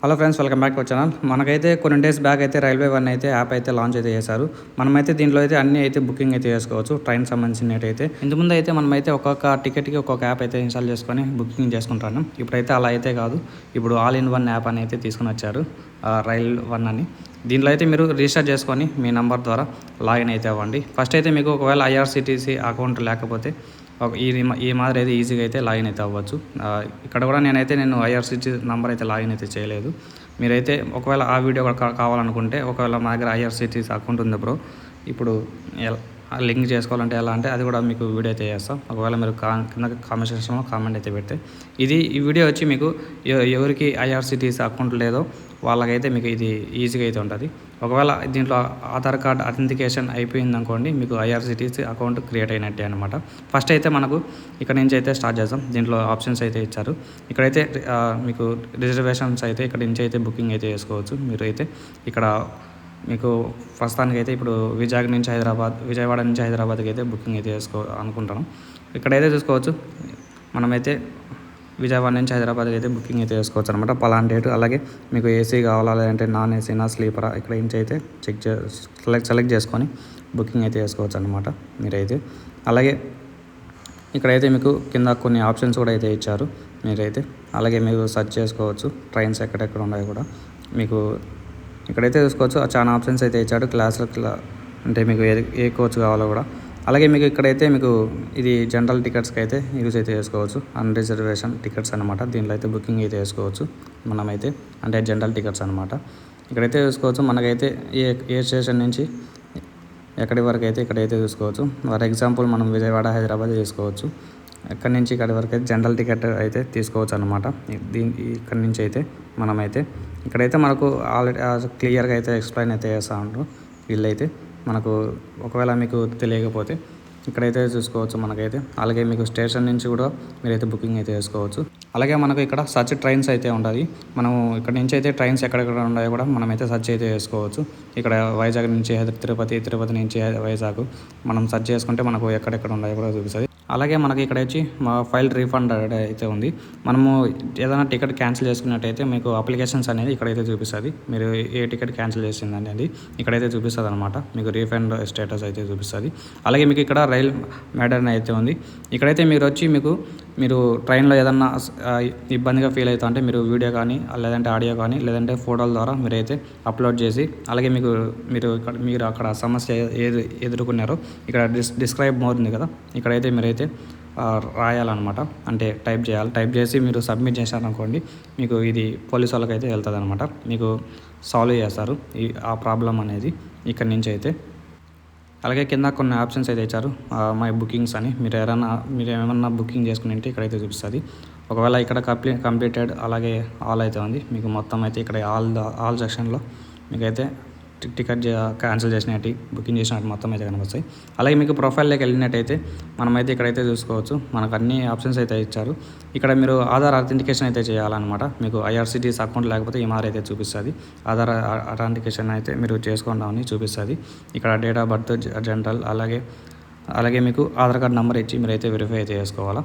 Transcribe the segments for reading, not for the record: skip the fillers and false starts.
Hello friends, welcome back to our channel. మనకైతే కొన్ని days back అయితే రైల్వే వన్ అయితే యాప్ అయితే లాంచ్ అయితే చేశారు. మనమైతే దీంట్లో అయితే అన్ని అయితే బుకింగ్ అయితే చేసుకోవచ్చు. ట్రైన్ సంబంధించినట్టయితే ఇంతకుముందు అయితే మనమైతే ఒక్కొక్క టికెట్కి ఒక్కొక్క యాప్ అయితే ఇన్స్టాల్ చేసుకొని బుకింగ్ చేసుకుంటాను. ఇప్పుడైతే అలా అయితే కాదు. ఇప్పుడు ఆల్ ఇన్ వన్ యాప్ అని అయితే తీసుకుని వచ్చారు, రైల్ వన్ అని. దీంట్లో అయితే మీరు రిజిస్టర్ చేసుకొని మీ నెంబర్ ద్వారా లాగిన్ అయితే అవ్వండి. ఫస్ట్ అయితే మీకు ఒకవేళ ఐఆర్సిటీసీ అకౌంట్ లేకపోతే ఈ మాదిరి అయితే ఈజీగా అయితే లాగిన్ అయితే అవ్వచ్చు. ఇక్కడ కూడా నేను ఐఆర్సిటీ నెంబర్ అయితే లాగిన్ అయితే చేయలేదు. మీరైతే ఒకవేళ ఆ వీడియో కూడా కావాలనుకుంటే, ఒకవేళ మా దగ్గర ఐఆర్సిటీసీ అకౌంట్ ఉంది బ్రో, ఇప్పుడు లింక్ చేసుకోవాలంటే ఎలా అంటే అది కూడా మీకు వీడియో అయితే చేస్తాం. ఒకవేళ మీరు కింద కామెంట్ సెక్షన్లో కామెంట్ అయితే పెడితే, ఈ వీడియో వచ్చి మీకు ఎవరికి ఐఆర్సిటీసీ అకౌంట్ లేదో వాళ్ళకైతే మీకు ఇది ఈజీగా అయితే ఉంటుంది. ఒకవేళ దీంట్లో ఆధార్ కార్డ్ అథెంటికేషన్ అయిపోయింది అనుకోండి, మీకు ఐఆర్సిటీసీ అకౌంట్ క్రియేట్ అయినట్టే అనమాట. ఫస్ట్ అయితే మనకు ఇక్కడ నుంచి అయితే స్టార్ట్ చేద్దాం. దీంట్లో ఆప్షన్స్ అయితే ఇచ్చారు. ఇక్కడైతే మీకు రిజర్వేషన్స్ అయితే ఇక్కడ నుంచి అయితే బుకింగ్ అయితే చేసుకోవచ్చు. మీరు అయితే ఇక్కడ మీకు ప్రస్తుతానికి అయితే ఇప్పుడు విజయవాడ నుంచి హైదరాబాద్కి అయితే బుకింగ్ అయితే అనుకుంటాను. ఇక్కడైతే చూసుకోవచ్చు, మనమైతే విజయవాడ నుంచి హైదరాబాద్కి అయితే బుకింగ్ అయితే చేసుకోవచ్చు అనమాట. పలానా డేటు. అలాగే మీకు ఏసీ కావాలా లేదంటే నాన్ ఏసీనా స్లీపరా, ఇక్కడ నుంచి అయితే సెలెక్ట్ చేసుకొని బుకింగ్ అయితే చేసుకోవచ్చు అనమాట మీరైతే. అలాగే ఇక్కడైతే మీకు కింద కొన్ని ఆప్షన్స్ కూడా అయితే ఇచ్చారు మీరైతే. అలాగే మీరు సెర్చ్ చేసుకోవచ్చు ట్రైన్స్ ఎక్కడెక్కడ ఉన్నాయో కూడా మీకు ఇక్కడైతే చూసుకోవచ్చు. చాలా ఆప్షన్స్ అయితే ఇచ్చాడు. క్లాసులు అంటే మీకు ఏ కోచ్ కావాలో కూడా. అలాగే మీకు ఇక్కడైతే మీకు ఇది జనరల్ టికెట్స్కి అయితే యూజ్ అయితే చేసుకోవచ్చు. అన్రిజర్వేషన్ టికెట్స్ అనమాట. దీంట్లో అయితే బుకింగ్ అయితే చేసుకోవచ్చు మనమైతే, అంటే జనరల్ టికెట్స్ అనమాట. ఇక్కడైతే చూసుకోవచ్చు మనకైతే ఏ స్టేషన్ నుంచి ఎక్కడి వరకు అయితే ఇక్కడైతే చూసుకోవచ్చు. ఫర్ ఎగ్జాంపుల్ మనం విజయవాడ హైదరాబాద్ తీసుకోవచ్చు. ఎక్కడి నుంచి ఇక్కడి వరకు అయితే జనరల్ టికెట్ అయితే తీసుకోవచ్చు అనమాట. ఇక్కడి నుంచి అయితే మనమైతే ఇక్కడైతే మనకు ఆల్రెడీ క్లియర్గా అయితే ఎక్స్ప్లెయిన్ అయితే చేస్తూ ఉంటారు వీళ్ళైతే. మనకు ఒకవేళ మీకు తెలియకపోతే ఇక్కడైతే చూసుకోవచ్చు మనకైతే. అలాగే మీకు స్టేషన్ నుంచి కూడా మీరైతే బుకింగ్ అయితే చేసుకోవచ్చు. అలాగే మనకు ఇక్కడ సర్చ్ ట్రైన్స్ అయితే ఉంటుంది. మనం ఇక్కడ నుంచి అయితే ట్రైన్స్ ఎక్కడెక్కడ ఉన్నాయో కూడా మనమైతే సర్చ్ అయితే చేసుకోవచ్చు. ఇక్కడ వైజాగ్ నుంచి తిరుపతి నుంచి వైజాగ్ మనం సర్చ్ చేసుకుంటే మనకు ఎక్కడెక్కడ ఉన్నాయో కూడా చూపిస్తుంది. అలాగే మనకి ఇక్కడ వచ్చి మా ఫైల్ రీఫండ్ అయితే ఉంది. మనము ఏదైనా టికెట్ క్యాన్సిల్ చేసుకున్నట్టయితే మీకు అప్లికేషన్స్ అనేది ఇక్కడైతే చూపిస్తుంది. మీరు ఏ టికెట్ క్యాన్సిల్ చేసింది అనేది ఇక్కడైతే చూపిస్తుంది అనమాట. మీకు రీఫండ్ స్టేటస్ అయితే చూపిస్తుంది. అలాగే మీకు ఇక్కడ రైల్ మ్యాటర్ అయితే ఉంది. ఇక్కడైతే మీరు ట్రైన్లో ఏదన్నా ఇబ్బందిగా ఫీల్ అవుతా అంటే మీరు వీడియో కానీ లేదంటే ఆడియో కానీ లేదంటే ఫోటోల ద్వారా మీరైతే అప్లోడ్ చేసి, అలాగే మీరు అక్కడ సమస్య ఏది ఎదుర్కొన్నారో ఇక్కడ డిస్క్రైబ్ మోర్ ఉంది కదా, ఇక్కడైతే మీరైతే రాయాలన్నమాట. అంటే టైప్ చేసి మీరు సబ్మిట్ చేశారనుకోండి, మీకు ఇది పోలీసు వాళ్ళకి అయితే వెళ్తుంది అనమాట. మీకు సాల్వ్ చేస్తారు ఆ ప్రాబ్లం అనేది ఇక్కడి నుంచి అయితే. అలాగే కింద కొన్ని ఆప్షన్స్ అయితే ఇచ్చారు, మై బుకింగ్స్ అని. మీరు ఏమన్నా బుకింగ్ చేసుకుని ఉంటే ఇక్కడైతే చూపిస్తుంది. ఒకవేళ ఇక్కడ కంప్లీటెడ్ అలాగే ఆల్ అయితే ఉంది. మీకు మొత్తం అయితే ఇక్కడ ఆల్ సెక్షన్లో మీకైతే టికెట్ క్యాన్సిల్ చేసినట్టు బుకింగ్ చేసినట్టు మొత్తం అయితే కనిపిస్తాయి. అలాగే మీకు ప్రొఫైల్లోకి వెళ్ళినట్టయితే మనమైతే ఇక్కడైతే చూసుకోవచ్చు. మనకు అన్ని ఆప్షన్స్ అయితే ఇచ్చారు. ఇక్కడ మీరు ఆధార్ అథెంటికేషన్ అయితే చేయాలన్నమాట. మీకు ఐఆర్సిటీసీ అకౌంట్ లేకపోతే ఈ మాదిరి అయితే చూపిస్తుంది. ఆధార్ అథెంటికేషన్ అయితే మీరు చేసుకుంటామని చూపిస్తుంది. ఇక్కడ డేట్ ఆఫ్ బర్త్ జనరల్, అలాగే మీకు ఆధార్ కార్డ్ నెంబర్ ఇచ్చి మీరైతే వెరిఫై అయితే చేసుకోవాలా.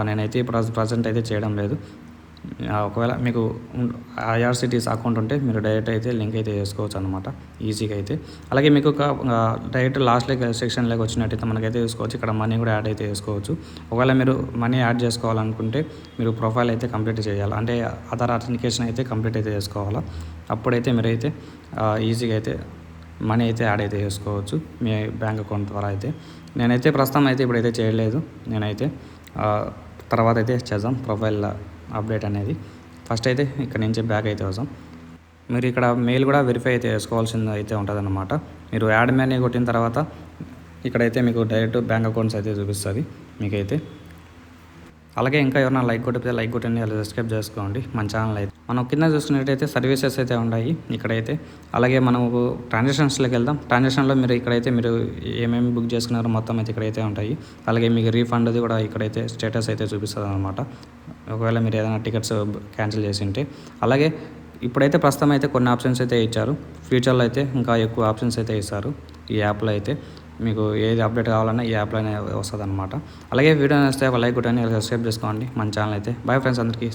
నేనైతే ఇప్పుడు ప్రజెంట్ అయితే చేయడం లేదు. ఒకవేళ మీకు ఐఆర్సిటీసీ అకౌంట్ ఉంటే మీరు డైరెక్ట్ అయితే లింక్ అయితే చేసుకోవచ్చు అనమాట ఈజీగా అయితే. అలాగే మీకు డైరెక్ట్ లాస్ట్ సెక్షన్లోకి వచ్చినట్టయితే మనకైతే చూసుకోవచ్చు. ఇక్కడ మనీ కూడా యాడ్ అయితే చేసుకోవచ్చు. ఒకవేళ మీరు మనీ యాడ్ చేసుకోవాలనుకుంటే మీరు ప్రొఫైల్ అయితే కంప్లీట్ చేయాలి, అంటే ఆధార్ అథెంటికేషన్ అయితే కంప్లీట్ అయితే చేసుకోవాలా. అప్పుడైతే మీరైతే ఈజీగా అయితే మనీ అయితే యాడ్ అయితే చేసుకోవచ్చు మీ బ్యాంక్ అకౌంట్ ద్వారా అయితే. నేనైతే ప్రస్తుతం అయితే ఇప్పుడైతే చేయలేదు. నేనైతే తర్వాత అయితే చేద్దాం ప్రొఫైల్ అప్డేట్ అనేది. ఫస్ట్ అయితే ఇక్కడ నుంచి బ్యాక్ అయితే వస్తాం. మీరు ఇక్కడ మెయిల్ కూడా వెరిఫై అయితే చేసుకోవాల్సింది అయితే ఉంటుంది అన్నమాట. మీరు యాడ్ మనీ కొట్టిన తర్వాత ఇక్కడైతే మీకు డైరెక్ట్ బ్యాంక్ అకౌంట్స్ అయితే చూపిస్తుంది మీకైతే. అలాగే ఇంకా ఎవరైనా లైక్ కొట్టితే లైక్ కొట్టండి, అలా సబ్స్క్రైబ్ చేసుకోండి మన ఛానల్ అయితే. మనం కింద చూసుకున్నట్టయితే సర్వీసెస్ అయితే ఉన్నాయి ఇక్కడైతే. అలాగే మనకు ట్రాన్సాక్షన్స్లోకి వెళ్దాం. ట్రాన్సాక్షన్లో మీరు ఇక్కడైతే మీరు ఏమేమి బుక్ చేసుకున్నారో మొత్తం అయితే ఇక్కడైతే ఉంటాయి. అలాగే మీకు రీఫండ్ది కూడా ఇక్కడైతే స్టేటస్ అయితే చూపిస్తుంది అనమాట, ఒకవేళ మీరు ఏదైనా టికెట్స్ క్యాన్సిల్ చేసి ఉంటే. అలాగే ఇప్పుడైతే ప్రస్తుతం అయితే కొన్ని ఆప్షన్స్ అయితే ఇచ్చారు. ఫ్యూచర్లో అయితే ఇంకా ఎక్కువ ఆప్షన్స్ అయితే ఇస్తారు ఈ యాప్లో అయితే. మీకు ఏది అప్డేట్ కావాలన్నా ఈ యాప్లోనే వస్తుంది అనమాట. అలాగే వీడియో నచ్చితే ఒక లైక్ కొట్టండి, సబ్స్క్రైబ్ చేసుకోండి మన ఛానల్ అయితే. బాయ్ ఫ్రెండ్స్ అందరికీ.